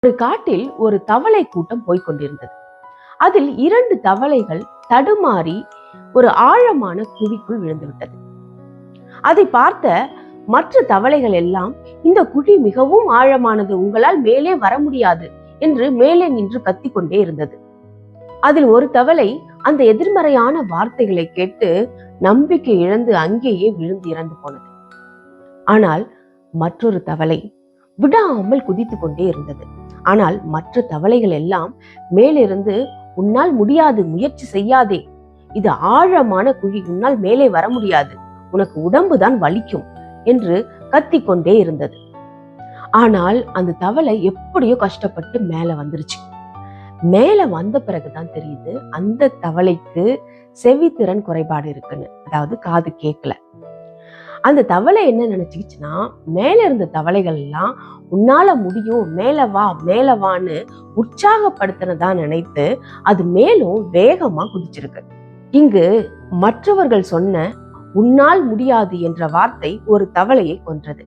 ஒரு காட்டில் ஒரு தவளை கூட்டம் போய்கொண்டிருந்தது. அதில் 2 தவளைகள் தடுமாறி ஒரு ஆழமான குழிக்குள் விழுந்துவிட்டது. அதை பார்த்த மற்ற தவளைகள் எல்லாம், இந்த குழி மிகவும் ஆழமானது, உங்களால் மேலே வர முடியாது என்று மேலே நின்று கத்திக்கொண்டே இருந்தது. அதில் ஒரு தவளை அந்த எதிர்மறையான வார்த்தைகளை கேட்டு நம்பிக்கை இழந்து அங்கேயே விழுந்து இறந்து போனது. ஆனால் மற்றொரு தவளை விடாமல் குதித்து கொண்டே இருந்தது. ஆனால் மற்ற தவளைகள் எல்லாம் மேலிருந்து, உன்னால் முடியாது, முயற்சி செய்யாதே, இது ஆழமான குழி, உன்னால் மேலே வர முடியாது, உனக்கு உடம்புதான் வலிக்கும் என்று கத்திக்கொண்டே இருந்தது. ஆனால் அந்த தவளை எப்படியோ கஷ்டப்பட்டு மேல வந்துருச்சு. மேல வந்த பிறகுதான் தெரியுது அந்த தவளைக்கு செவித்திறன் குறைபாடு இருக்குன்னு, அதாவது காது கேட்கல. அந்த தவளை என்ன நினைச்சுக்கிச்சுன்னா, மேல இருந்த தவளைகள் எல்லாம் உன்னால முடியும், மேல வா மேல வான்னு உற்சாகப்படுத்தினதா நினைத்து அது மேலும் வேகமா குதிச்சிருக்கு. இங்கு மற்றவர்கள் சொன்ன உன்னால் முடியாது என்ற வார்த்தை ஒரு தவளையை கொன்றது.